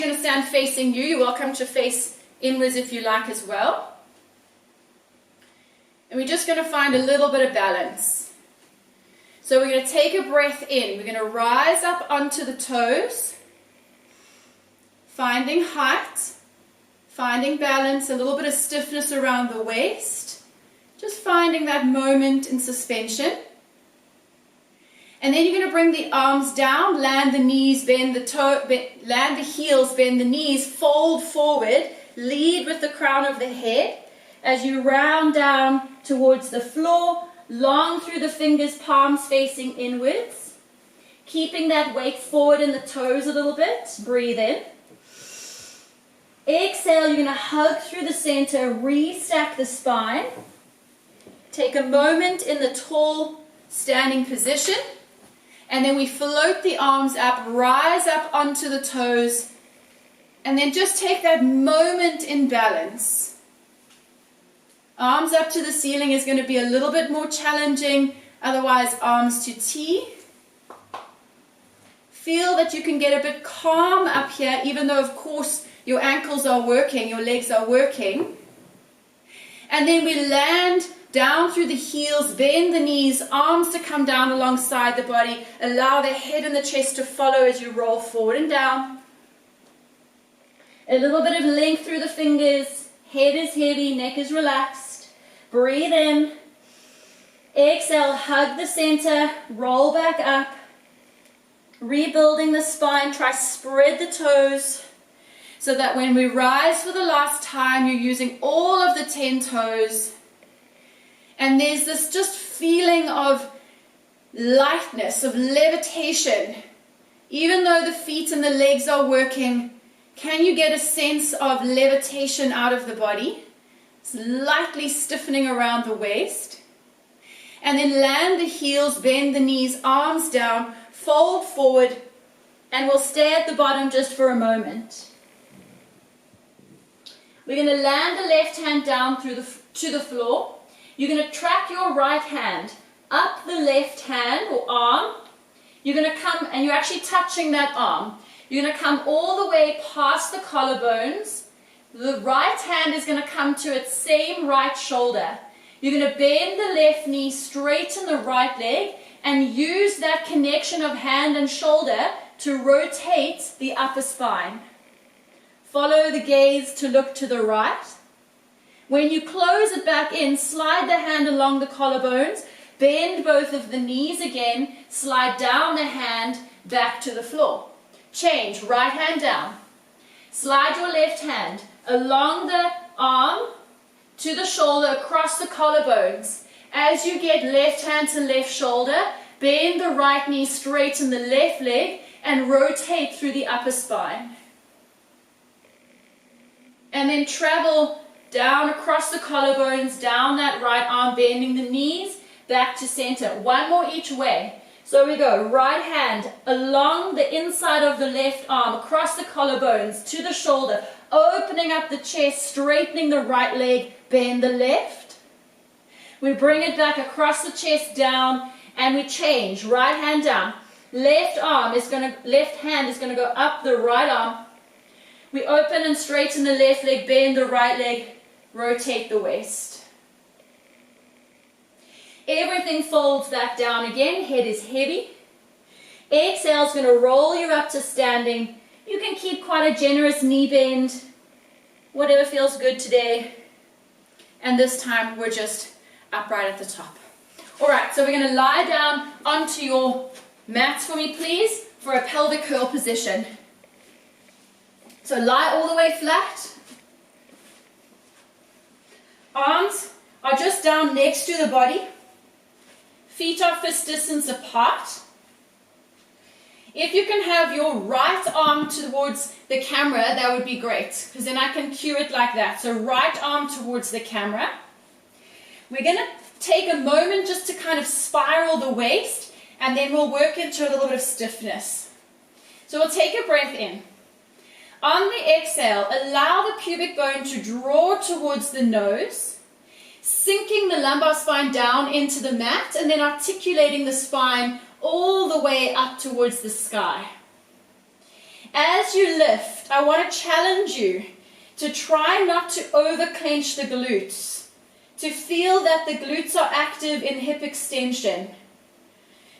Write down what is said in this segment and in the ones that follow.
I'm going to stand facing you. You're welcome to face inwards if you like as well. And we're just going to find a little bit of balance. So we're going to take a breath in. We're going to rise up onto the toes, finding height, finding balance, a little bit of stiffness around the waist, just finding that moment in suspension. And then you're going to bring the arms down, land the knees, bend land the heels, bend the knees, fold forward, lead with the crown of the head as you round down towards the floor, long through the fingers, palms facing inwards, keeping that weight forward in the toes a little bit. Breathe in. Exhale, you're going to hug through the center, restack the spine. Take a moment in the tall standing position. And then we float the arms up, rise up onto the toes, and then just take that moment in balance. Arms up to the ceiling is going to be a little bit more challenging, otherwise arms to T. Feel that you can get a bit calm up here, even though of course your ankles are working, your legs are working. And then we land down through the heels, bend the knees, arms to come down alongside the body. Allow the head and the chest to follow as you roll forward and down. A little bit of length through the fingers. Head is heavy, neck is relaxed. Breathe in. Exhale, hug the center, roll back up. Rebuilding the spine, try spread the toes so that when we rise for the last time, you're using all of the 10 toes. And there's this just feeling of lightness, of levitation. Even though the feet and the legs are working, can you get a sense of levitation out of the body? Slightly stiffening around the waist. And then land the heels, bend the knees, arms down, fold forward, and we'll stay at the bottom just for a moment. We're going to land the left hand down to the floor. You're going to track your right hand up the left hand or arm. You're going to come, and you're actually touching that arm. You're going to come all the way past the collarbones. The right hand is going to come to its same right shoulder. You're going to bend the left knee, straighten the right leg, and use that connection of hand and shoulder to rotate the upper spine. Follow the gaze to look to the right. When you close it back in, slide the hand along the collarbones, bend both of the knees again, slide down the hand back to the floor. Change, right hand down. Slide your left hand along the arm to the shoulder, across the collarbones. As you get left hand to left shoulder, bend the right knee, straighten the left leg, and rotate through the upper spine. And then travel down across the collarbones, down that right arm, bending the knees, back to center. One more each way. So we go right hand along the inside of the left arm, across the collarbones, to the shoulder, opening up the chest, straightening the right leg, bend the left. We bring it back across the chest, down, and we change. Right hand down. Left hand is going to go up the right arm. We open and straighten the left leg, bend the right leg, rotate the waist. Everything folds back down again. Head is heavy. Exhale is going to roll you up to standing. You can keep quite a generous knee bend, whatever feels good today. And this time we're just upright at the top. All right, so we're going to lie down onto your mats for me, please, for a pelvic curl position. So lie all the way flat. Arms are just down next to the body. Feet are fist distance apart. If you can have your right arm towards the camera, that would be great, because then I can cue it like that. So right arm towards the camera. We're going to take a moment just to kind of spiral the waist, and then we'll work into a little bit of stiffness. So we'll take a breath in. On the exhale, allow the pubic bone to draw towards the nose, sinking the lumbar spine down into the mat, and then articulating the spine all the way up towards the sky. As you lift, I want to challenge you to try not to over-clench the glutes, to feel that the glutes are active in hip extension.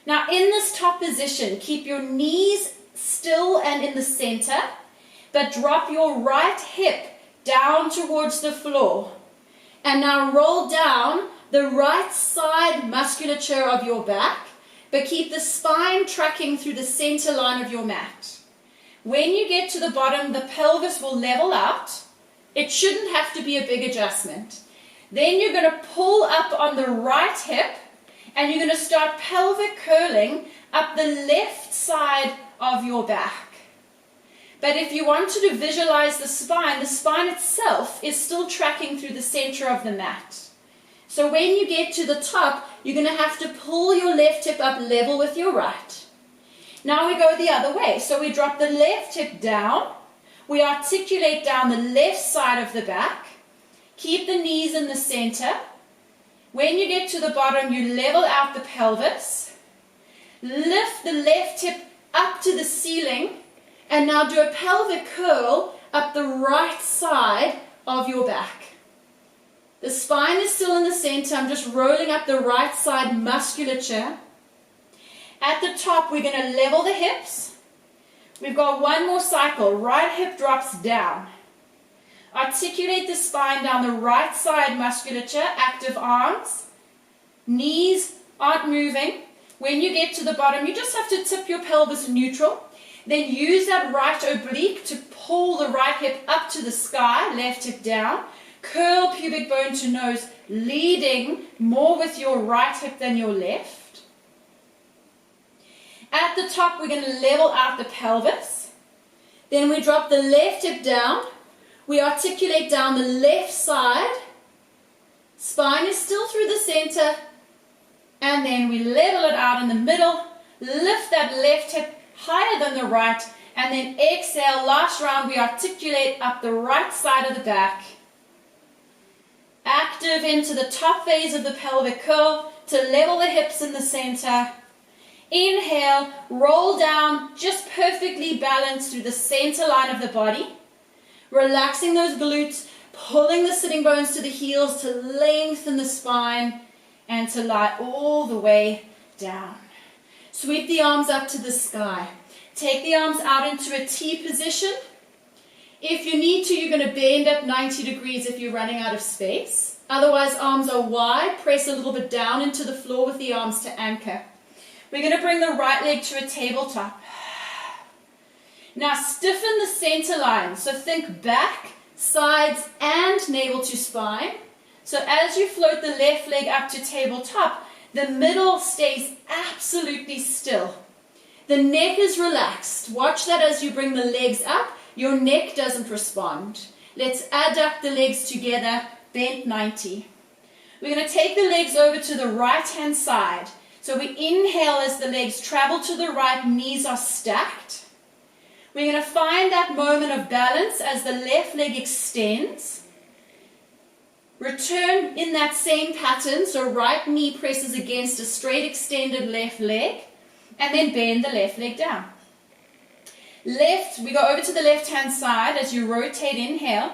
Now in this top position, keep your knees still and in the center, but drop your right hip down towards the floor. And now roll down the right side musculature of your back, but keep the spine tracking through the center line of your mat. When you get to the bottom, the pelvis will level out. It shouldn't have to be a big adjustment. Then you're going to pull up on the right hip, and you're going to start pelvic curling up the left side of your back. But if you wanted to visualize the spine itself is still tracking through the center of the mat. So when you get to the top, you're going to have to pull your left hip up level with your right. Now we go the other way. So we drop the left hip down. We articulate down the left side of the back. Keep the knees in the center. When you get to the bottom, you level out the pelvis. Lift the left hip up to the ceiling. And now do a pelvic curl up the right side of your back. The spine is still in the center. I'm just rolling up the right side musculature. At the top, we're going to level the hips. We've got one more cycle. Right hip drops down. Articulate the spine down the right side musculature. Active arms. Knees aren't moving. When you get to the bottom, you just have to tip your pelvis neutral. Then use that right oblique to pull the right hip up to the sky, left hip down. Curl pubic bone to nose, leading more with your right hip than your left. At the top, we're going to level out the pelvis. Then we drop the left hip down. We articulate down the left side. Spine is still through the center. And then we level it out in the middle. Lift that left hip higher than the right, and then exhale. Last round, we articulate up the right side of the back. Active into the top phase of the pelvic curl to level the hips in the center. Inhale, roll down, just perfectly balanced through the center line of the body. Relaxing those glutes, pulling the sitting bones to the heels to lengthen the spine and to lie all the way down. Sweep the arms up to the sky. Take the arms out into a T position. If you need to, you're going to bend up 90 degrees if you're running out of space. Otherwise, arms are wide. Press a little bit down into the floor with the arms to anchor. We're going to bring the right leg to a tabletop. Now stiffen the center line. So think back, sides, and navel to spine. So as you float the left leg up to tabletop, the middle stays absolutely still. The neck is relaxed. Watch that as you bring the legs up. Your neck doesn't respond. Let's adduct the legs together, bent 90. We're going to take the legs over to the right-hand side. So we inhale as the legs travel to the right, knees are stacked. We're going to find that moment of balance as the left leg extends. Return in that same pattern, so right knee presses against a straight extended left leg, and then bend the left leg down. Left, we go over to the left-hand side as you rotate, inhale.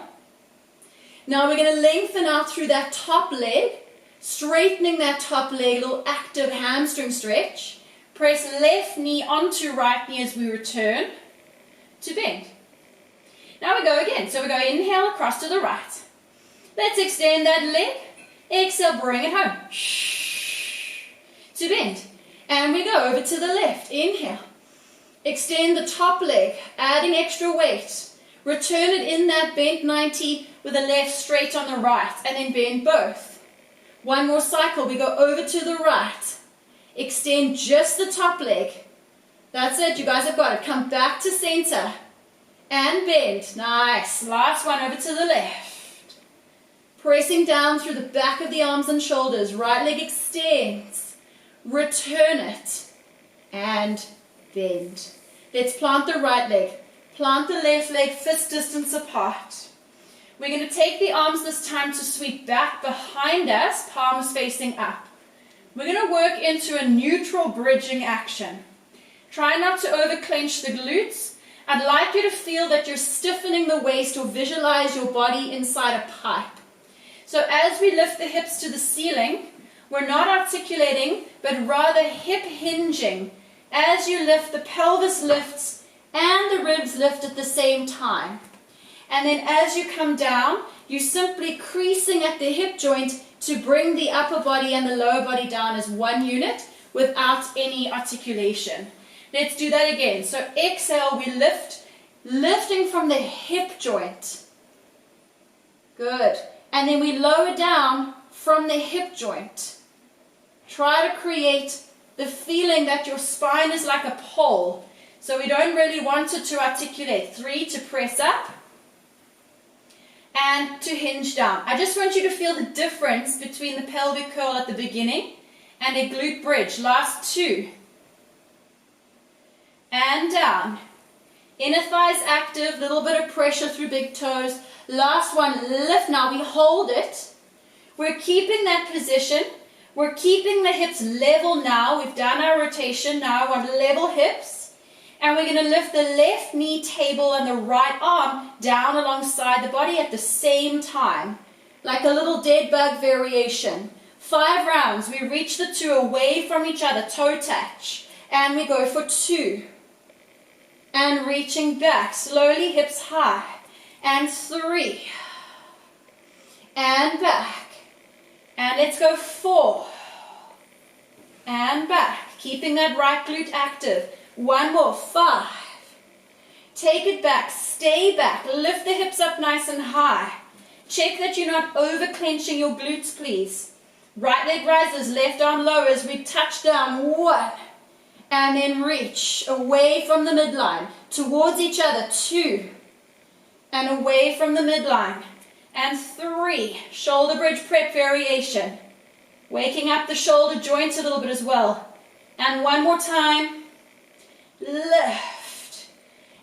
Now we're going to lengthen out through that top leg, straightening that top leg, a little active hamstring stretch. Press left knee onto right knee as we return to bend. Now we go again, so we go inhale across to the right. Let's extend that leg. Exhale, bring it home. To bend. And we go over to the left. Inhale. Extend the top leg, adding extra weight. Return it in that bent 90 with the left straight on the right, and then bend both. One more cycle. We go over to the right. Extend just the top leg. That's it. You guys have got it. Come back to center. And bend. Nice. Last one over to the left. Pressing down through the back of the arms and shoulders. Right leg extends. Return it. And bend. Let's plant the right leg. Plant the left leg fist distance apart. We're going to take the arms this time to sweep back behind us, palms facing up. We're going to work into a neutral bridging action. Try not to over clench the glutes. I'd like you to feel that you're stiffening the waist or visualize your body inside a pipe. So as we lift the hips to the ceiling, we're not articulating, but rather hip hinging. As you lift, the pelvis lifts and the ribs lift at the same time. And then as you come down, you're simply creasing at the hip joint to bring the upper body and the lower body down as one unit without any articulation. Let's do that again. So exhale, we lift, lifting from the hip joint. Good. And then we lower down from the hip joint. Try to create the feeling that your spine is like a pole. So we don't really want it to articulate. 3 to press up and to hinge down. I just want you to feel the difference between the pelvic curl at the beginning and a glute bridge. Last 2. And down. Inner thighs active, little bit of pressure through big toes. Last one, lift. Now we hold it. We're keeping that position. We're keeping the hips level now. We've done our rotation. Now I want level hips. And we're going to lift the left knee table and the right arm down alongside the body at the same time. Like a little dead bug variation. 5 rounds. We reach the 2 away from each other, toe touch. And we go for 2. And reaching back, slowly hips high. And 3. And back. And let's go 4. And back. Keeping that right glute active. 1 more. 5. Take it back. Stay back. Lift the hips up nice and high. Check that you're not over clenching your glutes, please. Right leg rises, left arm lowers. We touch down. 1. And then reach away from the midline. Towards each other. 2. And away from the midline. And 3. Shoulder bridge prep variation. Waking up the shoulder joints a little bit as well. And 1 more time. Lift.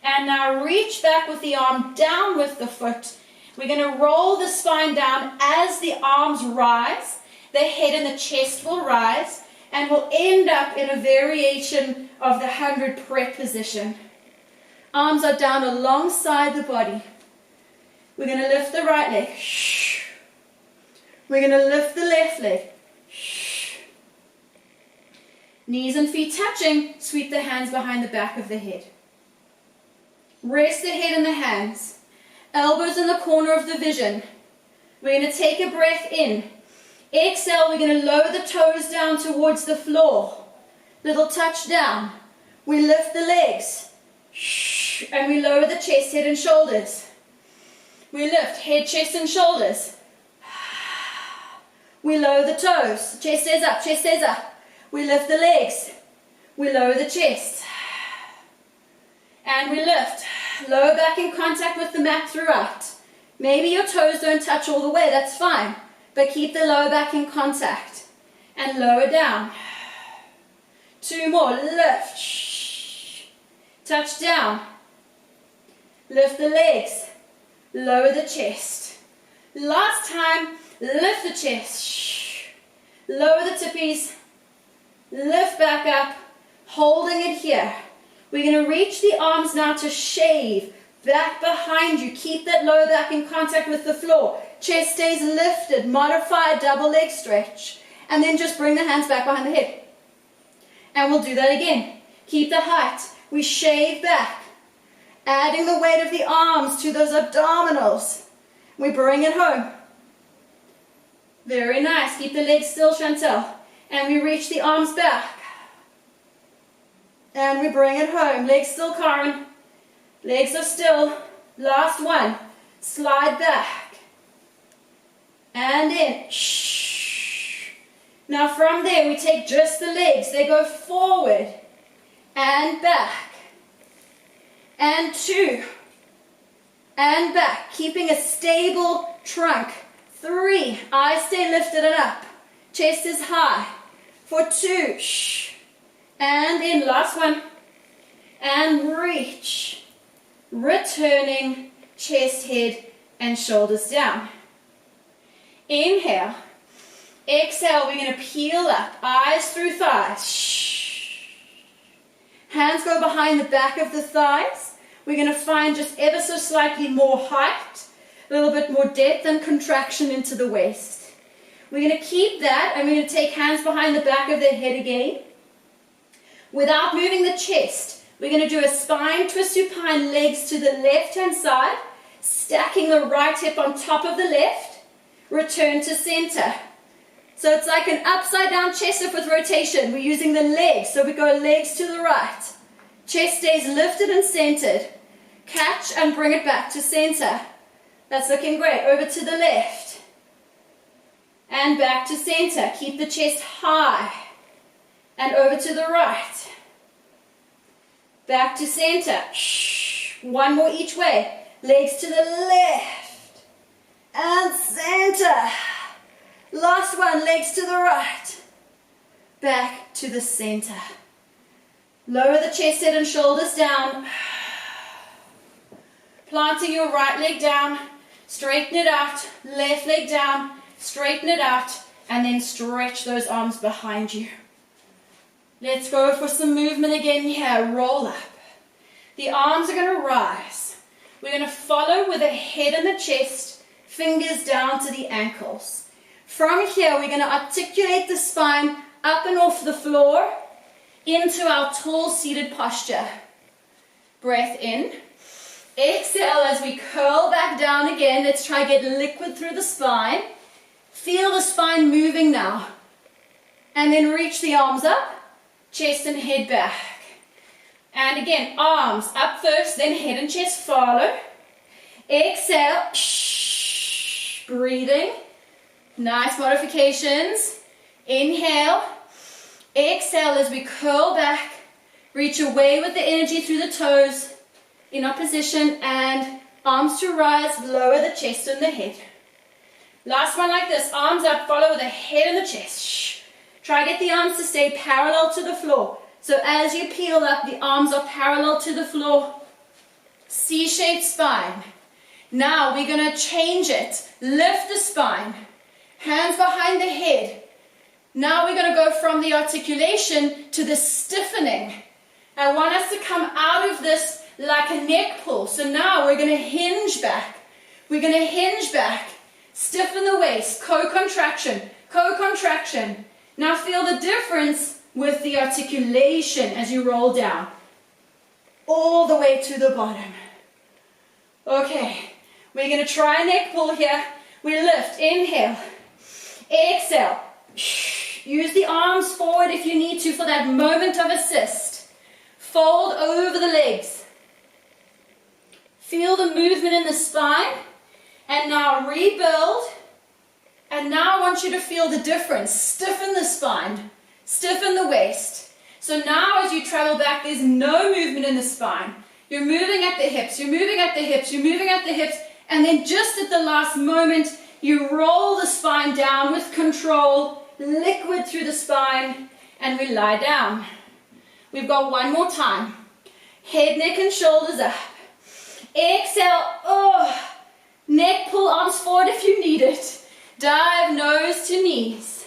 And now reach back with the arm down with the foot. We're going to roll the spine down as the arms rise. The head and the chest will rise. And we'll end up in a variation of the 100 prep position. Arms are down alongside the body. We're going to lift the right leg. We're going to lift the left leg. Knees and feet touching. Sweep the hands behind the back of the head. Rest the head in the hands. Elbows in the corner of the vision. We're going to take a breath in. Exhale, we're going to lower the toes down towards the floor. Little touch down. We lift the legs. And we lower the chest, head and shoulders. We lift head, chest and shoulders. We lower the toes. Chest stays up, chest stays up. We lift the legs. We lower the chest. And we lift. Lower back in contact with the mat throughout. Maybe your toes don't touch all the way, that's fine. But keep the lower back in contact. And lower down. 2 more. Lift. Touch down. Lift the legs. Lower the chest. Last time, lift the chest. Lower the tippies. Lift back up. Holding it here. We're going to reach the arms now to shave. Back behind you. Keep that lower back in contact with the floor. Chest stays lifted. Modify a double leg stretch. And then just bring the hands back behind the head. And we'll do that again. Keep the height. We shave back. Adding the weight of the arms to those abdominals. We bring it home. Very nice. Keep the legs still, Chantel. And we reach the arms back. And we bring it home. Legs still, Karen. Legs are still. Last one. Slide back. And in. Now from there, we take just the legs. They go forward. And back. And 2. And back. Keeping a stable trunk. 3. Eyes stay lifted and up. Chest is high. For 2. And in. Last one. And reach. Returning. Chest, head, and shoulders down. Inhale. Exhale. We're going to peel up. Eyes through thighs. Hands go behind the back of the thighs. we're going to find just ever so slightly more height, a little bit more depth and contraction into the waist. We're going to keep that, and we're going to take hands behind the back of the head again. Without moving the chest, we're going to do a spine twist supine, legs to the left-hand side, stacking the right hip on top of the left, return to center. So it's like an upside down chest lift with rotation. We're using the legs, so we go legs to the right. Chest stays lifted and centered. Catch and bring it back to center. That's looking great. Over to the left. And back to center. Keep the chest high. And over to the right. Back to center. One more each way. Legs to the left. And center. Last one, legs to the right. Back to the center. Lower the chest, head and shoulders down. Planting your right leg down. Straighten it out. Left leg down. Straighten it out. And then stretch those arms behind you. Let's go for some movement again here. Roll up. The arms are going to rise. We're going to follow with the head and the chest. Fingers down to the ankles. From here, we're going to articulate the spine up and off the floor into our tall seated posture. Breath in. Exhale as we curl back down again. Let's try get liquid through the spine. Feel the spine moving now. And then reach the arms up, chest and head back. And again, arms up first, then head and chest follow. Exhale. Breathing. Nice modifications. Inhale. Exhale as we curl back. Reach away with the energy through the toes. In opposition, and arms to rise. Lower the chest and the head. Last one like this. Arms up, follow the head and the chest. Try get the arms to stay parallel to the floor. So as you peel up, the arms are parallel to the floor. C-shaped spine. Now we're going to change it. Lift the spine. Hands behind the head. Now we're going to go from the articulation to the stiffening. I want us to come out of this like a neck pull. So now we're going to hinge back. We're going to hinge back. Stiffen the waist. Co-contraction. Co-contraction. Now feel the difference with the articulation as you roll down. All the way to the bottom. Okay. We're going to try a neck pull here. We lift. Inhale. Exhale. Use the arms forward if you need to for that moment of assist. Fold over the legs. Feel the movement in the spine. And now rebuild. And now I want you to feel the difference. Stiffen the spine. Stiffen the waist. So now as you travel back, there's no movement in the spine. You're moving at the hips. You're moving at the hips. You're moving at the hips. And then just at the last moment, you roll the spine down with control, liquid through the spine, and we lie down. We've got one more time. Head, neck, and shoulders up. Exhale. Neck pull, arms forward if you need it. Dive nose to knees.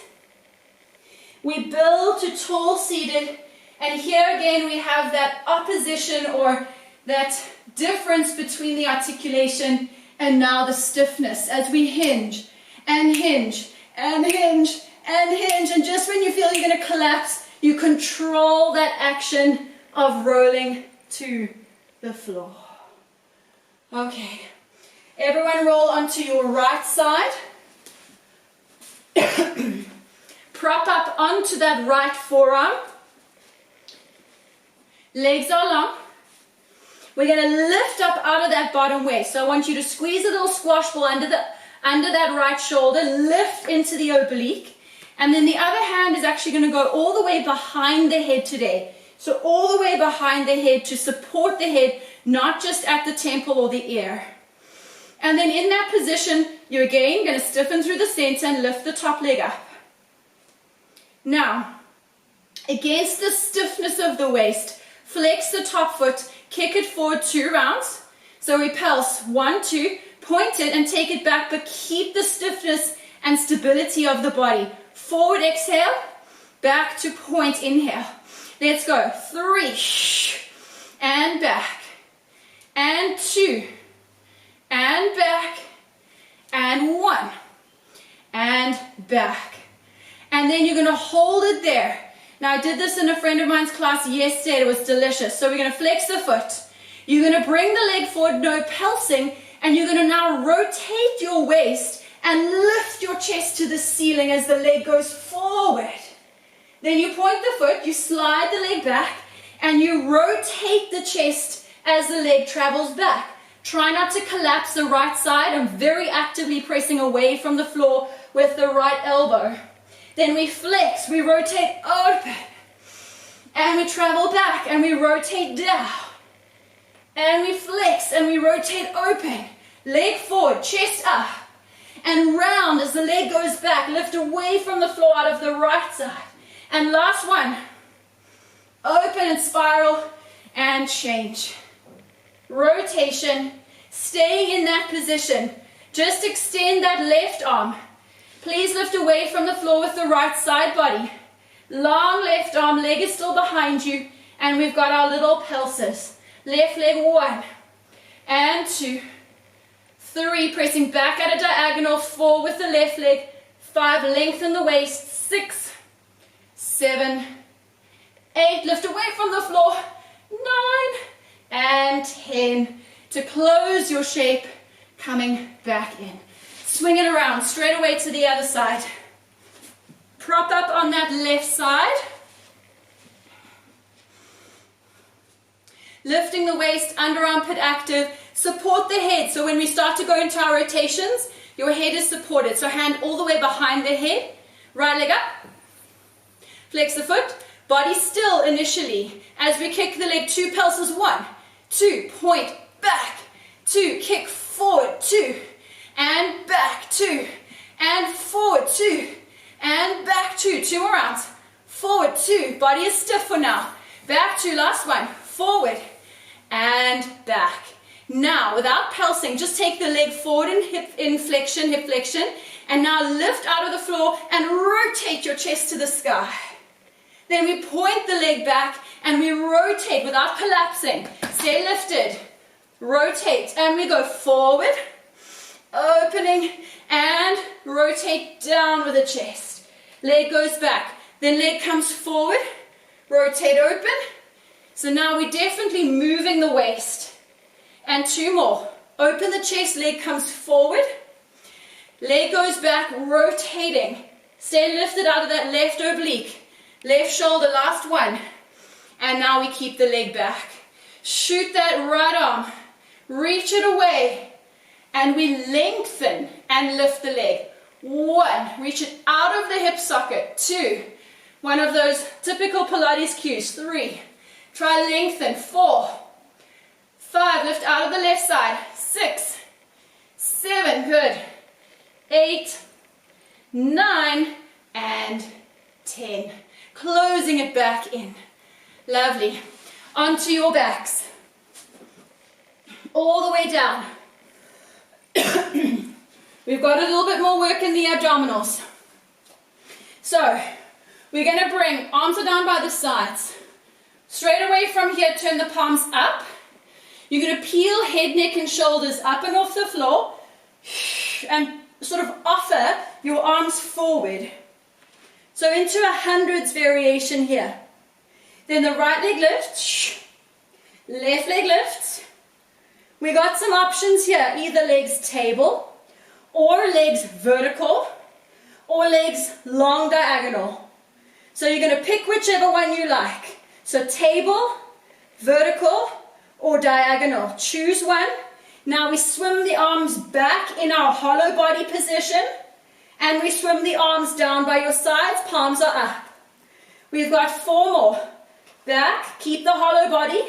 We build to tall seated, and here again we have that opposition or that difference between the articulation and now the stiffness as we hinge and hinge and hinge and hinge. And just when you feel you're going to collapse, you control that action of rolling to the floor. Okay. Everyone roll onto your right side. Prop up onto that right forearm. Legs are long. We're going to lift up out of that bottom waist. So I want you to squeeze a little squash ball under that right shoulder, lift into the oblique. And then the other hand is actually going to go all the way behind the head today. So all the way behind the head to support the head, not just at the temple or the ear. And then in that position, you're again going to stiffen through the center and lift the top leg up. Now, against the stiffness of the waist, flex the top foot, kick it forward 2 rounds. So we pulse 1, 2, point it and take it back, but keep the stiffness and stability of the body. Forward exhale, back to point inhale. Let's go. 3, and back, and 2, and back, and 1, and back. And then you're going to hold it there. Now I did this in a friend of mine's class yesterday. It was delicious. So we're going to flex the foot. You're going to bring the leg forward, no pulsing, and you're going to now rotate your waist and lift your chest to the ceiling as the leg goes forward. Then you point the foot, you slide the leg back, and you rotate the chest as the leg travels back. Try not to collapse the right side. I'm very actively pressing away from the floor with the right elbow. Then we flex, we rotate open, and we travel back, and we rotate down. And we flex, and we rotate open. Leg forward, chest up, and round as the leg goes back. Lift away from the floor out of the right side. And last one, open and spiral, and change. Rotation, staying in that position. Just extend that left arm. Please lift away from the floor with the right side body. Long left arm, leg is still behind you, and we've got our little pulses. Left leg, 1, and 2, 3, pressing back at a diagonal, 4 with the left leg, 5, lengthen the waist, 6, 7, 8, lift away from the floor, 9, and 10, to close your shape, coming back in. Swing it around, straight away to the other side. Prop up on that left side. Lifting the waist, under armpit active. Support the head. So when we start to go into our rotations, your head is supported. So hand all the way behind the head. Right leg up. Flex the foot. Body still initially. As we kick the leg, 2 pulses. 1, 2, point, back. 2, kick forward. 2. And back, 2, and forward, 2, and back, 2, 2 more rounds, forward, 2, body is stiff for now, back 2, last one, forward, and back. Now, without pulsing, just take the leg forward in hip flexion, and now lift out of the floor and rotate your chest to the sky. Then we point the leg back and we rotate without collapsing, stay lifted, rotate, and we go forward, opening, and rotate down with the chest. Leg goes back, then leg comes forward, rotate open. So now we're definitely moving the waist. And 2 more. Open the chest, leg comes forward, leg goes back, rotating. Stay lifted out of that left oblique, left shoulder, last one. And now we keep the leg back. Shoot that right arm, reach it away. And we lengthen and lift the leg. 1, reach it out of the hip socket. 2, one of those typical Pilates cues. 3, try lengthen. 4, 5, lift out of the left side. 6, 7, good. 8, 9, and 10. Closing it back in. Lovely. Onto your backs. All the way down. We've got a little bit more work in the abdominals. So, we're going to bring arms are down by the sides. Straight away from here, turn the palms up. You're going to peel head, neck, and shoulders up and off the floor. And sort of offer your arms forward. So into a hundreds variation here. Then the right leg lifts. Left leg lifts. We got some options here, either legs table, or legs vertical, or legs long diagonal. So you're going to pick whichever one you like. So table, vertical, or diagonal. Choose one. Now we swim the arms back in our hollow body position, and we swim the arms down by your sides, palms are up. We've got 4 more. Back, keep the hollow body.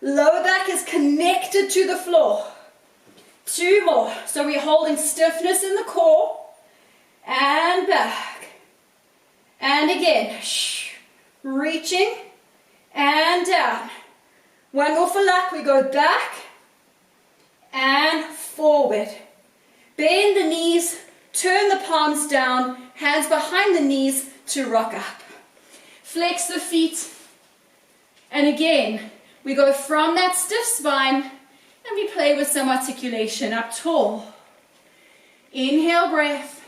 Lower back is connected to the floor. 2 more. So we're holding stiffness in the core. And back. And again. Reaching. And down. 1 more for luck. We go back. And forward. Bend the knees. Turn the palms down. Hands behind the knees to rock up. Flex the feet. And again, we go from that stiff spine And we play with some articulation up tall. Inhale, breath.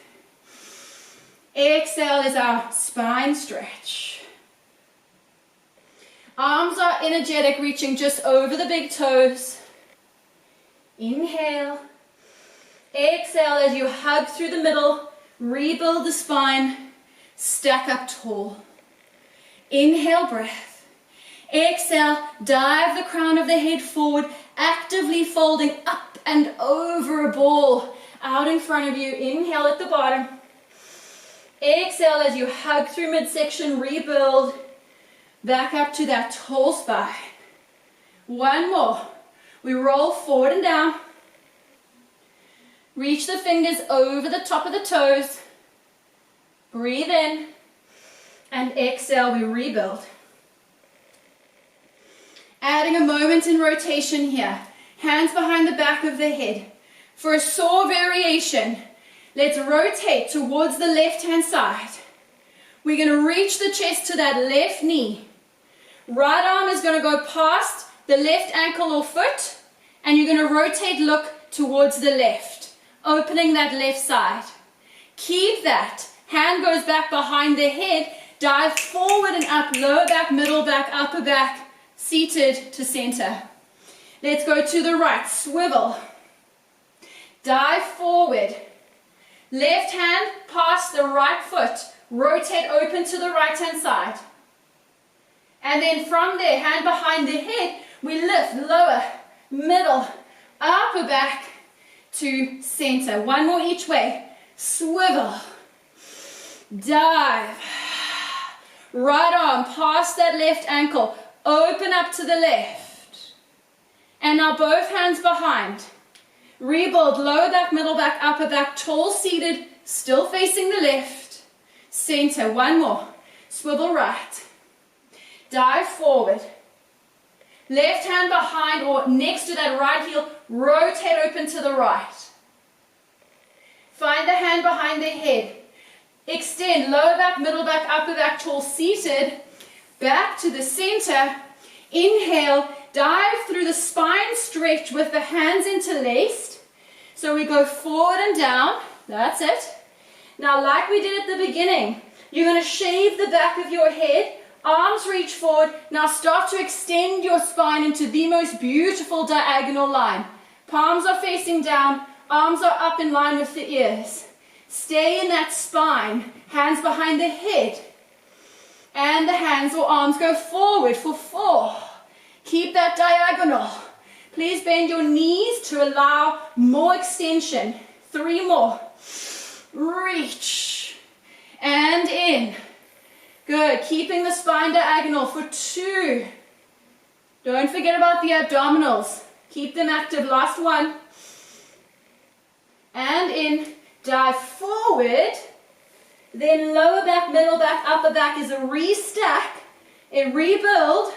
Exhale is our spine stretch. Arms are energetic, reaching just over the big toes. Inhale. Exhale as you hug through the middle, rebuild the spine, stack up tall. Inhale, breath. Exhale, dive the crown of the head forward, actively folding up and over a ball out in front of you. Inhale at the bottom. Exhale as you hug through midsection, rebuild, back up to that tall spine. One more. We roll forward and down. Reach the fingers over the top of the toes. Breathe in. And exhale, we rebuild. Adding a moment in rotation here. Hands behind the back of the head. For a saw variation, let's rotate towards the left-hand side. We're going to reach the chest to that left knee. Right arm is going to go past the left ankle or foot, and you're going to rotate, look towards the left, opening that left side. Keep that. Hand goes back behind the head, dive forward and up, lower back, middle back, upper back, seated to center. Let's go to the right, swivel. Dive forward. Left hand past the right foot, rotate open to the right hand side. And then from there, hand behind the head, we lift, lower, middle, upper back to center. One more each way. Swivel. Dive. Right arm past that left ankle. Open up to the left. And now both hands behind. Rebuild, lower back, middle back, upper back, tall seated, still facing the left. Center, one more. Swivel right. Dive forward. Left hand behind or next to that right heel, rotate open to the right. Find the hand behind the head. Extend, lower back, middle back, upper back, tall seated. Back to the center. Inhale, dive through the spine stretch with the hands interlaced. So we go forward and down. That's it. Now, like we did at the beginning, you're going to shave the back of your head. Arms reach forward. Now start to extend your spine into the most beautiful diagonal line. Palms are facing down. Arms are up in line with the ears. Stay in that spine. Hands behind the head. And the hands or arms go forward for 4. Keep that diagonal. Please bend your knees to allow more extension. 3 more. Reach. And in. Good. Keeping the spine diagonal for 2. Don't forget about the abdominals. Keep them active. Last one. And in. Dive forward. Then lower back, middle back, upper back is a restack. A rebuild.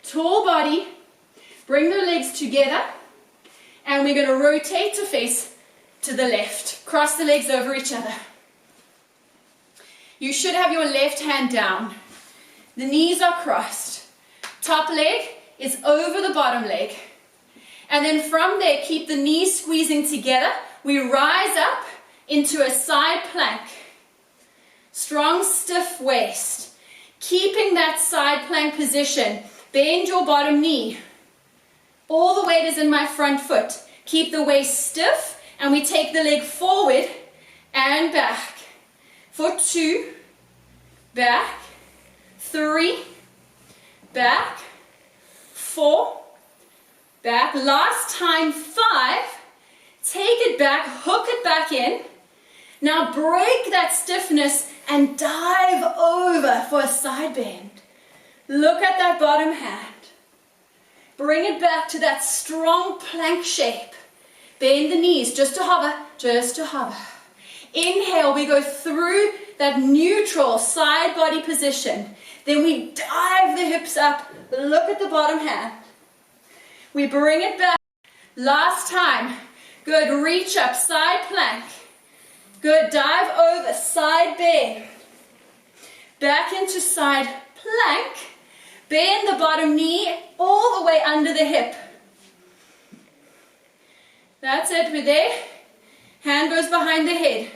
Tall body. Bring the legs together. And we're going to rotate to face to the left. Cross the legs over each other. You should have your left hand down. The knees are crossed. Top leg is over the bottom leg. And then from there, keep the knees squeezing together. We rise up into a side plank. Strong, stiff waist. Keeping that side plank position. Bend your bottom knee. All the weight is in my front foot. Keep the waist stiff, and we take the leg forward and back. For 2, back, 3, back, 4, back. Last time, 5. Take it back, hook it back in. Now break that stiffness and dive over for a side bend. Look at that bottom hand. Bring it back to that strong plank shape. Bend the knees just to hover, just to hover. Inhale, we go through that neutral side body position. Then we dive the hips up. Look at the bottom hand. We bring it back. Last time. Good, reach up, side plank. Good, dive over, side bend. Back into side plank. Bend the bottom knee all the way under the hip. That's it, we're there. Hand goes behind the head.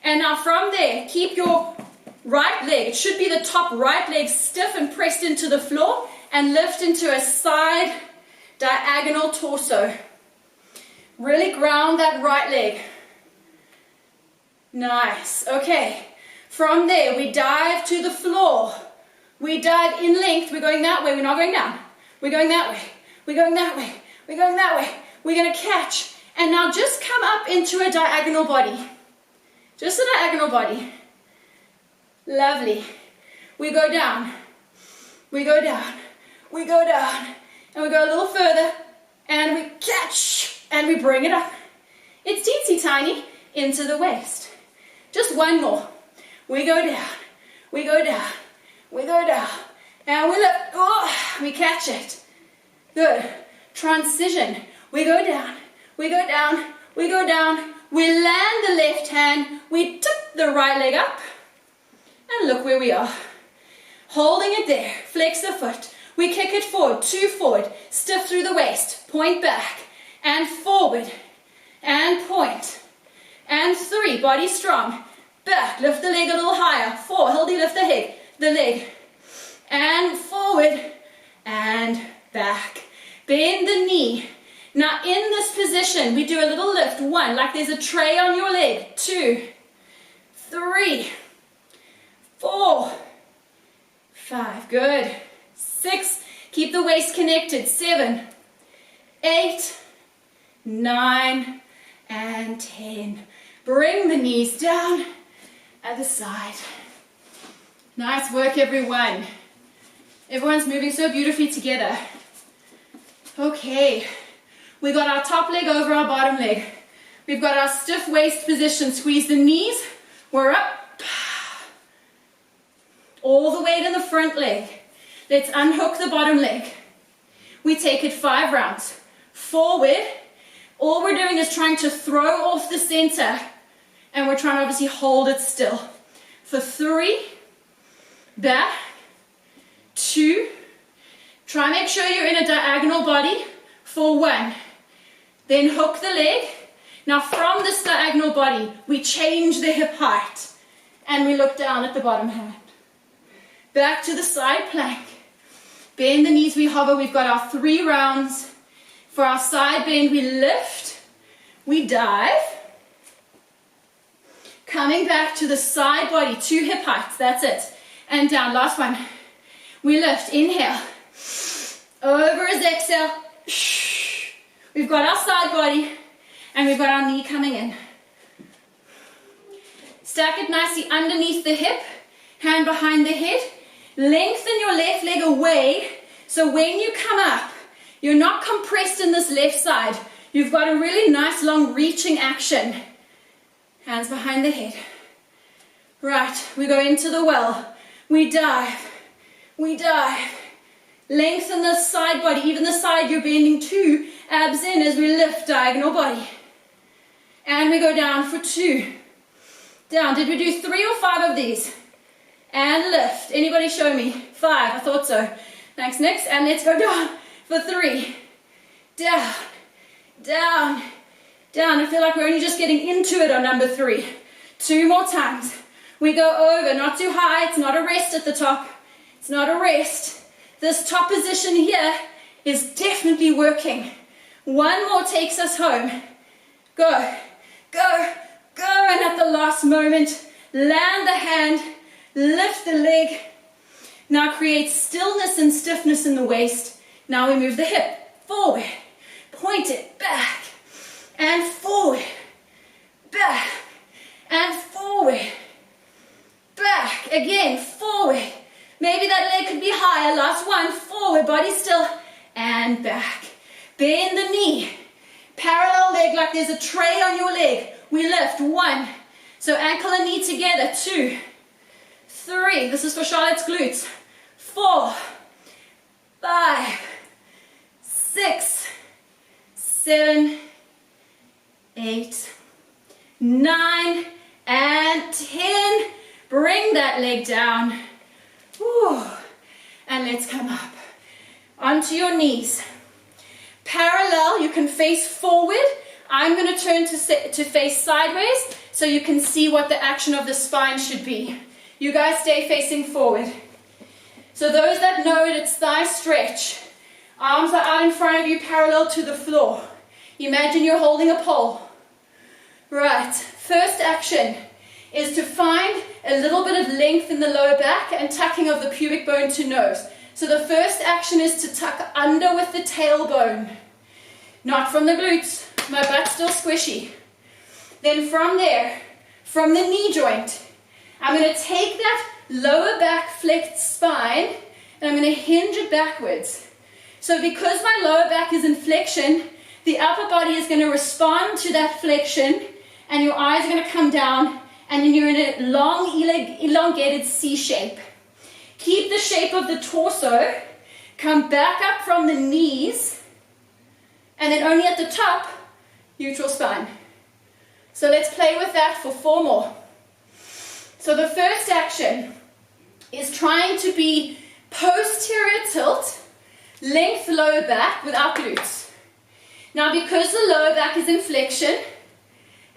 And now from there, keep your right leg, it should be the top right leg, stiff and pressed into the floor, and lift into a side diagonal torso. Really ground that right leg. Nice. Okay. From there, we dive to the floor. We dive in length. We're going that way. We're not going down. We're going that way. We're going that way. We're going that way. We're going to catch. And now just come up into a diagonal body. Just a diagonal body. Lovely. We go down. We go down. We go down. And we go a little further. And we catch. And we bring it up. It's teensy tiny into the waist. Just one more. We go down. We go down. We go down. And we lift. Oh, we catch it. Good. Transition. We go down. We go down. We go down. We land the left hand. We tip the right leg up. And look where we are. Holding it there. Flex the foot. We kick it forward. 2 forward. Stiff through the waist. Point back. And forward. And point. And 3. Body strong. Back. Lift the leg a little higher. 4. Hildy, lift the leg. And forward. And back. Bend the knee. Now in this position, we do a little lift. 1, like there's a tray on your leg. 2, 3, 4, 5. Good. 6. Keep the waist connected. 7, 8, 9, and 10. Bring the knees down at the side. Nice work, everyone. Everyone's moving so beautifully together. Okay. We got our top leg over our bottom leg. We've got our stiff waist position. Squeeze the knees. We're up. All the weight in the front leg. Let's unhook the bottom leg. We take it 5 rounds. Forward. All we're doing is trying to throw off the center. And we're trying to obviously hold it still. For 3. Back. 2. Try and make sure you're in a diagonal body. For 1. Then hook the leg. Now from this diagonal body, we change the hip height. And we look down at the bottom hand. Back to the side plank. Bend the knees, we hover. We've got our 3 rounds. For our side bend, we lift. We dive. Coming back to the side body, 2 hip heights. That's it. And down, last one. We lift, inhale. Over as exhale. We've got our side body and we've got our knee coming in. Stack it nicely underneath the hip, hand behind the head. Lengthen your left leg away so when you come up, you're not compressed in this left side. You've got a really nice long reaching action. Hands behind the head. Right, we go into the well. We dive. We dive. Lengthen the side body, even the side you're bending to. Abs in as we lift, diagonal body. And we go down for 2. Down. Did we do 3 or 5 of these? And lift. Anybody show me? 5. I thought so. Thanks, Nix. And let's go down for 3. Down. Down. Down. I feel like we're only just getting into it on number 3. 2 more times. We go over. Not too high. It's not a rest at the top. It's not a rest. This top position here is definitely working. 1 more takes us home. Go, go, go. And at the last moment, land the hand, lift the leg. Now create stillness and stiffness in the waist. Now we move the hip forward, point it back, and forward, back, and forward, back. Again, forward. Maybe that leg could be higher. Last one, forward, body still, and back. Bend the knee. Parallel leg like there's a tray on your leg. We lift. 1. So ankle and knee together. 2, 3. This is for Charlotte's glutes. 4, 5, 6, 7, 8, 9, and 10. Bring that leg down. Whew. And let's come up onto your knees. Parallel, you can face forward I'm going to turn to face sideways so you can see what the action of the spine should be. You guys stay facing forward. So those that know it, it's thigh stretch. Arms are out in front of you parallel to the floor. Imagine you're holding a pole. Right, first action is to find a little bit of length in the lower back and tucking of the pubic bone to nose. So the first action is to tuck under with the tailbone. Not from the glutes, my butt's still squishy. Then from there, from the knee joint, I'm going to take that lower back flexed spine and I'm going to hinge it backwards. So because my lower back is in flexion, the upper body is going to respond to that flexion and your eyes are going to come down and then you're in a long elongated C shape. Keep the shape of the torso, come back up from the knees, and then only at the top, neutral spine. So let's play with that for 4 more. So the first action is trying to be posterior tilt, length lower back without glutes. Now because the lower back is in flexion,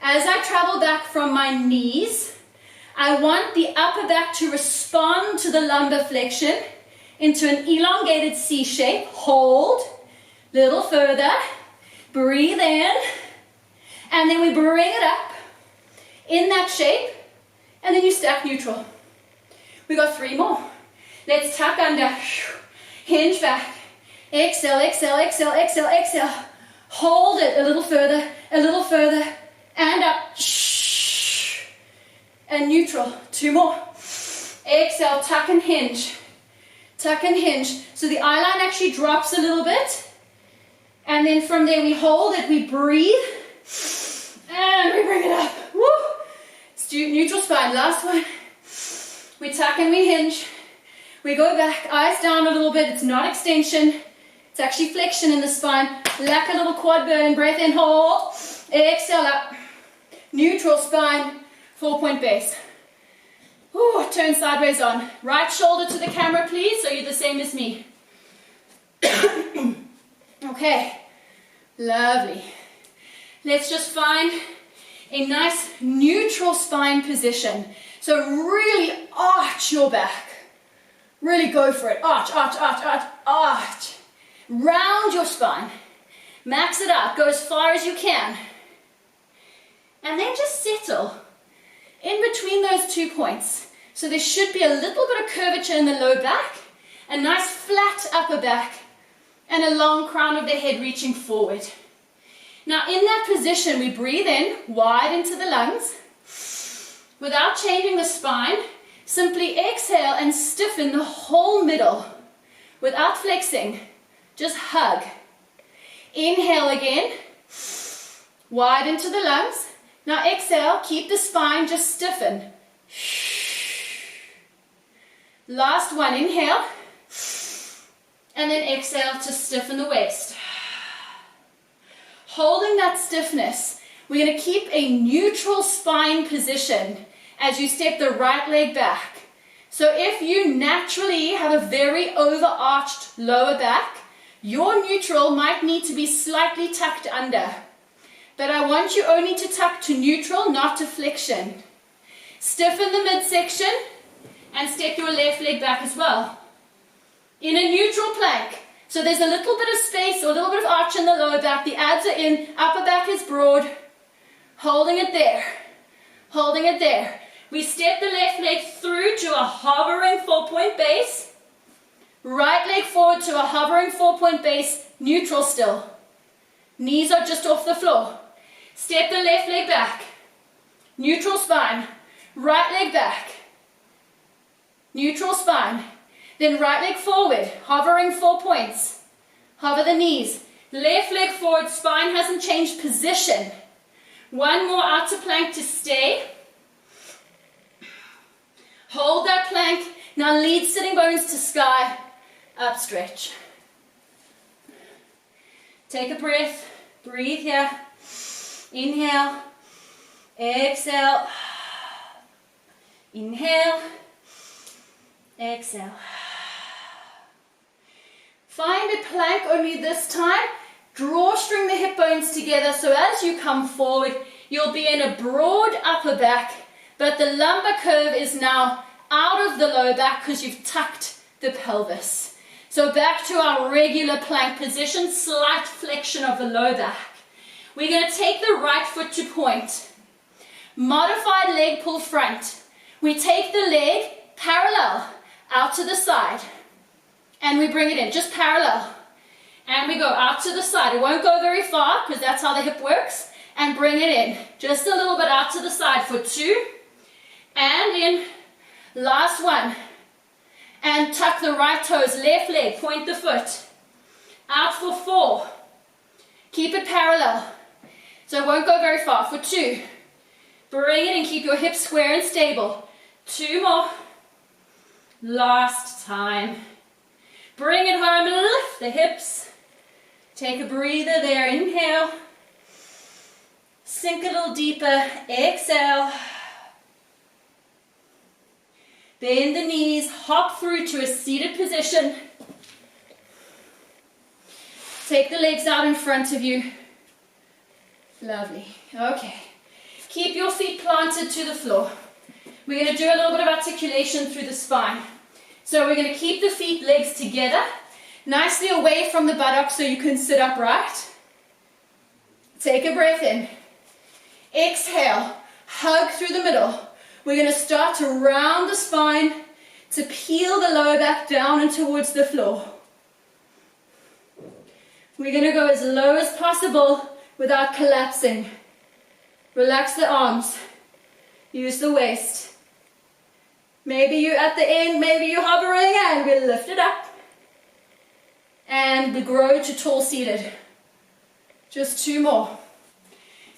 as I travel back from my knees, I want the upper back to respond to the lumbar flexion into an elongated C shape. Hold, little further, breathe in, and then we bring it up in that shape, and then you stack neutral. We got 3 more. Let's tuck under, hinge back, exhale, exhale, exhale, exhale, exhale. Hold it a little further, and up. And neutral. 2 more. Exhale, tuck and hinge. Tuck and hinge. So the eye line actually drops a little bit. And then from there we hold it, we breathe. And we bring it up. Woo! Let's do neutral spine. Last one. We tuck and we hinge. We go back, eyes down a little bit. It's not extension. It's actually flexion in the spine. Lack a little quad burn. Breath in, hold. Exhale up. Neutral spine. 4-point base. Ooh, turn sideways on. Right shoulder to the camera, please, so you're the same as me. Okay, lovely. Let's just find a nice neutral spine position. So really arch your back. Really go for it. Arch, arch, arch, arch, arch. Round your spine. Max it out. Go as far as you can. And then just settle in between those 2 points. So there should be a little bit of curvature in the low back, a nice flat upper back, and a long crown of the head reaching forward. Now in that position, we breathe in, wide into the lungs. Without changing the spine, simply exhale and stiffen the whole middle. Without flexing, just hug. Inhale again, wide into the lungs. Now exhale, keep the spine, just stiffen. Last one, inhale. And then exhale to stiffen the waist. Holding that stiffness, we're going to keep a neutral spine position as you step the right leg back. So if you naturally have a very overarched lower back, your neutral might need to be slightly tucked under. But I want you only to tuck to neutral, not to flexion. Stiffen the midsection and step your left leg back as well. In a neutral plank, so there's a little bit of space or a little bit of arch in the lower back, the abs are in, upper back is broad, holding it there, holding it there. We step the left leg through to a hovering 4-point base, right leg forward to a hovering 4-point base, neutral still. Knees are just off the floor. Step the left leg back, neutral spine, right leg back, neutral spine, then right leg forward, hovering 4 points, hover the knees, left leg forward, spine hasn't changed position. 1 more outer plank to stay. Hold that plank, now lead sitting bones to sky, up stretch. Take a breath, breathe here. Inhale, exhale, inhale, exhale. Find a plank only this time. Drawstring the hip bones together so as you come forward, you'll be in a broad upper back, but the lumbar curve is now out of the lower back because you've tucked the pelvis. So back to our regular plank position, slight flexion of the lower back. We're going to take the right foot to point. Modified leg pull front. We take the leg parallel out to the side and we bring it in, just parallel. And we go out to the side. It won't go very far because that's how the hip works. And bring it in, just a little bit out to the side for 2. And in, last one. And tuck the right toes, left leg, point the foot. Out for 4. Keep it parallel. So it won't go very far for 2. Bring it and keep your hips square and stable. 2 more. Last time. Bring it home and lift the hips. Take a breather there, inhale. Sink a little deeper, exhale. Bend the knees, hop through to a seated position. Take the legs out in front of you. Lovely. Okay. Keep your feet planted to the floor. We're going to do a little bit of articulation through the spine. So we're going to keep the feet, legs together, nicely away from the buttocks so you can sit upright. Take a breath in. Exhale. Hug through the middle. We're going to start to round the spine, to peel the lower back down and towards the floor. We're going to go as low as possible without collapsing. Relax the arms. Use the waist. Maybe you're at the end, maybe you're hovering, and we lift it up. And we grow to tall seated. Just 2 more.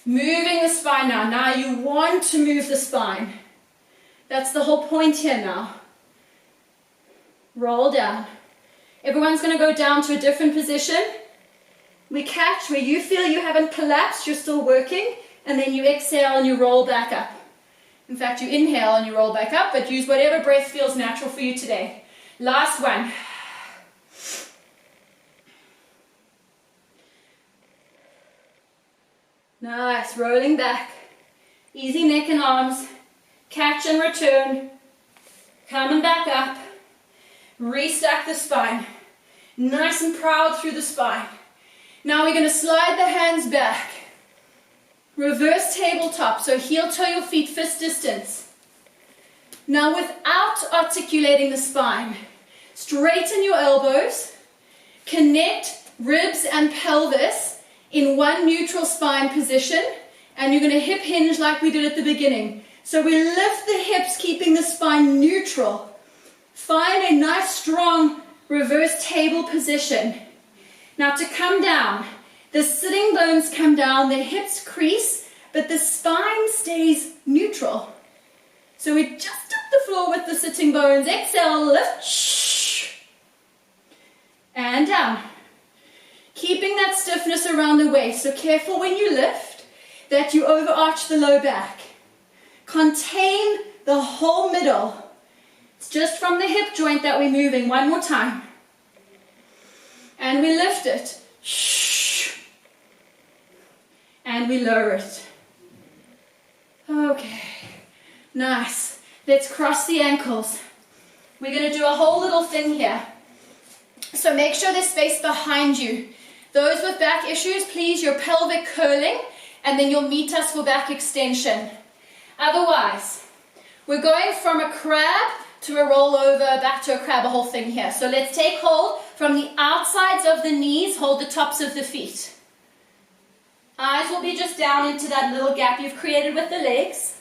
Moving the spine now. Now you want to move the spine. That's the whole point here now. Roll down. Everyone's going to go down to a different position. We catch where you feel you haven't collapsed, you're still working, and then you exhale and you roll back up. In fact, you inhale and you roll back up, but use whatever breath feels natural for you today. Last one. Nice, rolling back. Easy neck and arms. Catch and return. Coming back up. Restack the spine. Nice and proud through the spine. Now we're going to slide the hands back. Reverse tabletop, so heel toe your feet fist distance. Now without articulating the spine, straighten your elbows. Connect ribs and pelvis in one neutral spine position, and you're going to hip hinge like we did at the beginning. So we lift the hips, keeping the spine neutral. Find a nice strong reverse table position. Now to come down, the sitting bones come down, the hips crease, but the spine stays neutral. So we just tap the floor with the sitting bones. Exhale, lift, shh, and down. Keeping that stiffness around the waist, so careful when you lift that you overarch the low back. Contain the whole middle. It's just from the hip joint that we're moving. One more time. And we lift it. Shh. And we lower it. Okay. Nice. Let's cross the ankles. We're going to do a whole little thing here. So make sure there's space behind you. Those with back issues, please, your pelvic curling, and then you'll meet us for back extension. Otherwise, we're going from a crab to a rollover, back to a crab, a whole thing here. So let's take hold from the outsides of the knees, hold the tops of the feet. Eyes will be just down into that little gap you've created with the legs.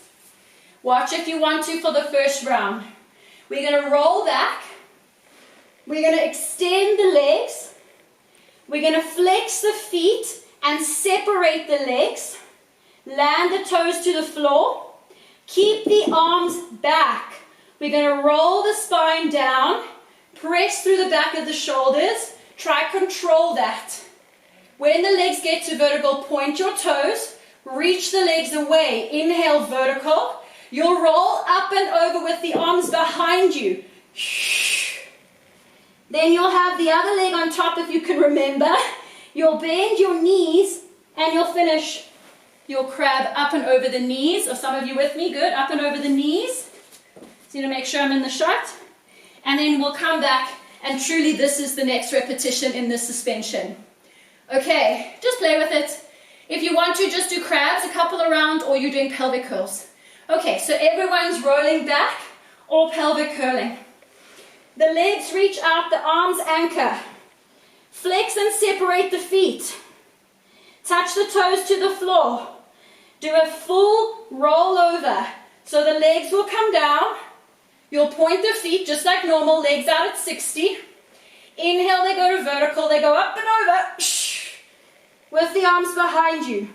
Watch if you want to for the first round. We're going to roll back. We're going to extend the legs. We're going to flex the feet and separate the legs. Land the toes to the floor. Keep the arms back. We're going to roll the spine down. Press through the back of the shoulders. Try control that. When the legs get to vertical, point your toes. Reach the legs away. Inhale, vertical. You'll roll up and over with the arms behind you. Shh. Then you'll have the other leg on top if you can remember. You'll bend your knees and you'll finish your crab up and over the knees. Are some of you with me? Good. Up and over the knees. So you to make sure I'm in the shot. And then we'll come back, and truly this is the next repetition in this suspension. Okay, just play with it. If you want to, just do crabs a couple around, or you're doing pelvic curls. Okay, so everyone's rolling back or pelvic curling. The legs reach out, the arms anchor. Flex and separate the feet. Touch the toes to the floor. Do a full roll over. So the legs will come down. You'll point the feet just like normal, legs out at 60. Inhale, they go to vertical, they go up and over. With the arms behind you.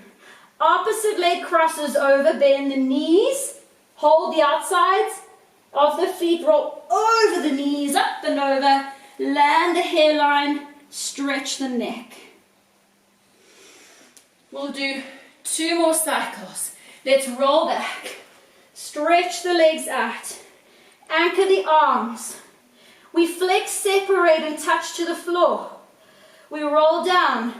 Opposite leg crosses over, bend the knees. Hold the outsides of the feet, roll over the knees, up and over. Land the hairline, stretch the neck. We'll do 2 more cycles. Let's roll back. Stretch the legs out. Anchor the arms. We flex, separate, and touch to the floor. We roll down.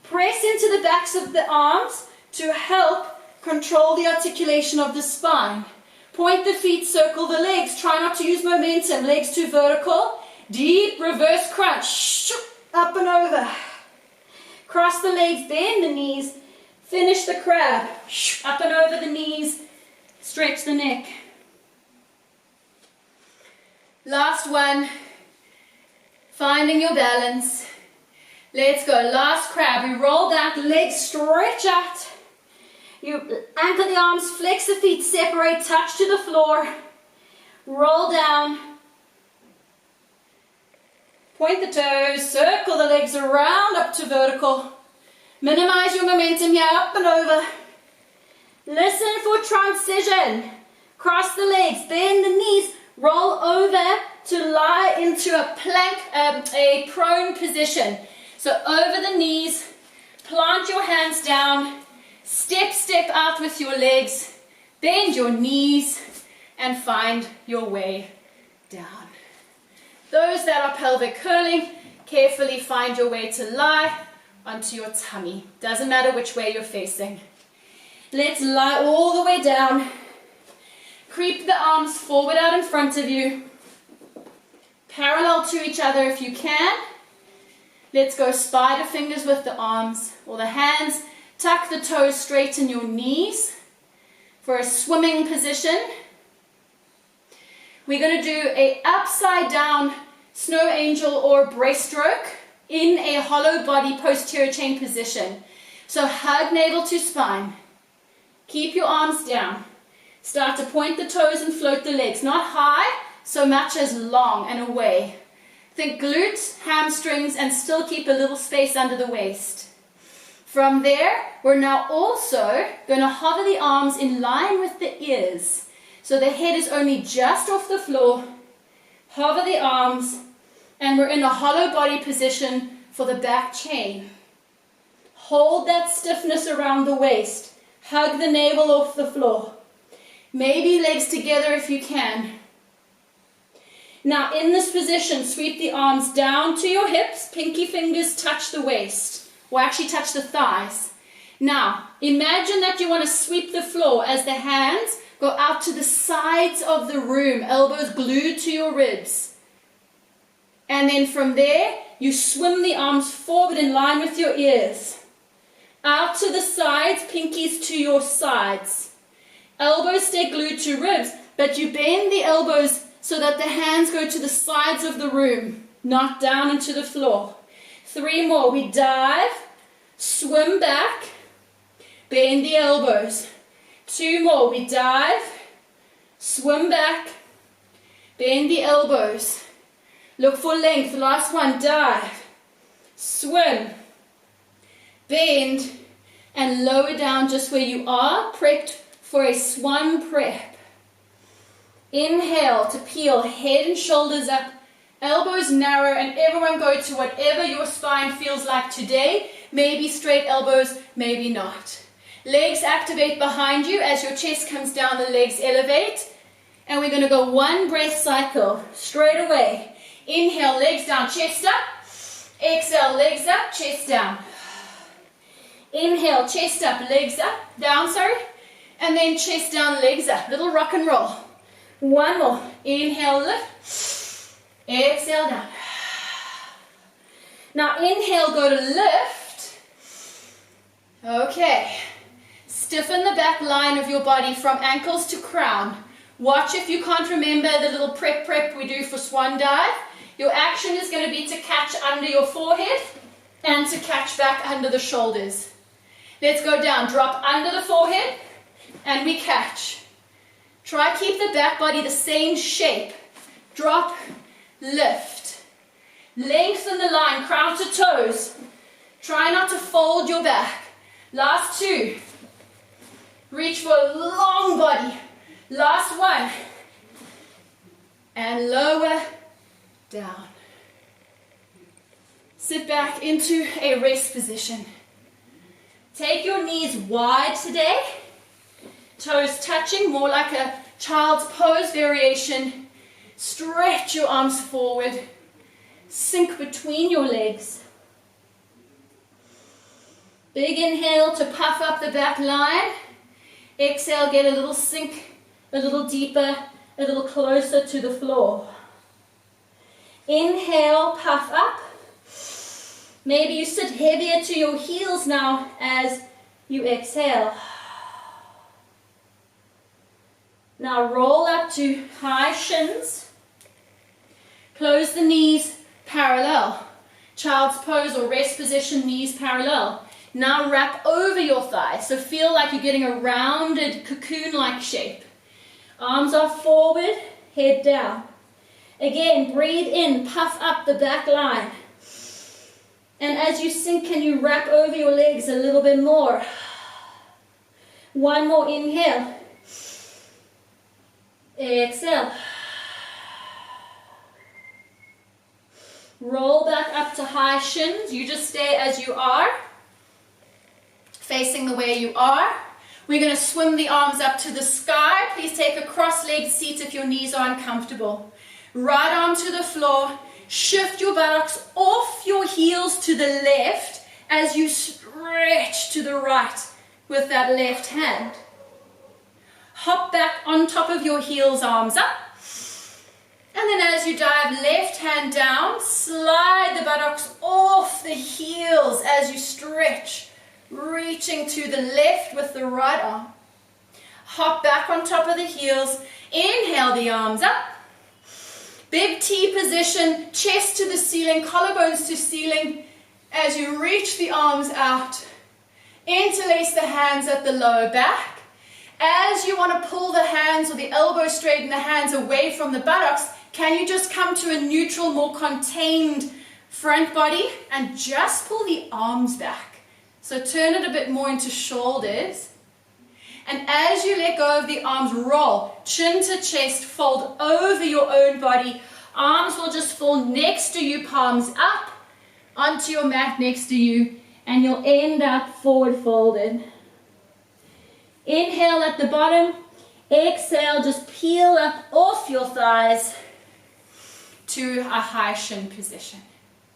Press into the backs of the arms to help control the articulation of the spine. Point the feet, circle the legs. Try not to use momentum. Legs to vertical. Deep reverse crunch. Up and over. Cross the legs, bend the knees. Finish the crab. Up and over the knees. Stretch the neck. Last one. Finding your balance. Let's go. Last crab. We roll that, legs stretch out. You anchor the arms, flex the feet, separate, touch to the floor. Roll down. Point the toes, circle the legs around up to vertical. Minimize your momentum here, up and over. Listen for transition. Cross the legs, bend the knees, roll over to lie into a plank, a prone position. So over the knees, plant your hands down, step out with your legs, bend your knees, and find your way down. Those that are pelvic curling, carefully find your way to lie onto your tummy. Doesn't matter which way you're facing. Let's lie all the way down. Creep the arms forward out in front of you. Parallel to each other if you can. Let's go spider fingers with the arms or the hands. Tuck the toes, straighten your knees for a swimming position. We're going to do a upside down snow angel or breaststroke in a hollow body posterior chain position. So hug navel to spine. Keep your arms down. Start to point the toes and float the legs. Not high so much as long and away. Think glutes, hamstrings, and still keep a little space under the waist. From there, we're now also going to hover the arms in line with the ears. So the head is only just off the floor. Hover the arms, and we're in a hollow body position for the back chain. Hold that stiffness around the waist. Hug the navel off the floor. Maybe legs together if you can. Now in this position, sweep the arms down to your hips. Pinky fingers touch the waist, or actually touch the thighs. Now, imagine that you want to sweep the floor as the hands go out to the sides of the room, elbows glued to your ribs. And then from there, you swim the arms forward in line with your ears. Out to the sides, pinkies to your sides. Elbows stay glued to ribs, but you bend the elbows so that the hands go to the sides of the room, not down into the floor. 3 more. We dive, swim back, bend the elbows. 2 more. We dive, swim back, bend the elbows. Look for length. Last one. Dive, swim, bend, and lower down just where you are, prepped for a Swan Prep. Inhale to peel, head and shoulders up, elbows narrow, and everyone go to whatever your spine feels like today. Maybe straight elbows, maybe not. Legs activate behind you as your chest comes down, the legs elevate. And we're going to go 1 breath cycle straight away. Inhale, legs down, chest up. Exhale, legs up, chest down. Inhale, chest up, legs up, down, sorry. And then chest down, legs up. Little rock and roll. One more. Inhale, lift. Exhale, down. Now inhale, go to lift. Okay. Stiffen the back line of your body from ankles to crown. Watch if you can't remember the little prep we do for swan dive. Your action is going to be to catch under your forehead and to catch back under the shoulders. Let's go down. Drop under the forehead and we catch. Try keep the back body the same shape. Drop, lift. Lengthen the line, crown to toes. Try not to fold your back. Last two. Reach for a long body. Last one. And lower down. Sit back into a rest position. Take your knees wide today. Toes touching, more like a child's pose variation. Stretch your arms forward. Sink between your legs. Big inhale to puff up the back line. Exhale, get a little sink, a little deeper, a little closer to the floor. Inhale, puff up. Maybe you sit heavier to your heels now as you exhale. Now roll up to high shins. Close the knees parallel. Child's pose or rest position, knees parallel. Now wrap over your thighs, so feel like you're getting a rounded cocoon-like shape. Arms are forward, head down. Again, breathe in, puff up the back line. And as you sink, can you wrap over your legs a little bit more? One more inhale. Exhale. Roll back up to high shins. You just stay as you are, facing the way you are. We're going to swim the arms up to the sky. Please take a cross-legged seat if your knees are uncomfortable. Right arm to the floor. Shift your buttocks off your heels to the left as you stretch to the right with that left hand. Hop back on top of your heels, arms up. And then as you dive, left hand down, slide the buttocks off the heels as you stretch, reaching to the left with the right arm. Hop back on top of the heels. Inhale the arms up. Big T position, chest to the ceiling, collarbones to ceiling. As you reach the arms out, interlace the hands at the lower back. As you want to pull the hands or the elbows straighten the hands away from the buttocks, can you just come to a neutral, more contained front body and just pull the arms back. So turn it a bit more into shoulders. And as you let go of the arms, roll, chin to chest, fold over your own body. Arms will just fall next to you, palms up onto your mat next to you, and you'll end up forward folded. Inhale at the bottom, exhale, just peel up off your thighs to a high shin position.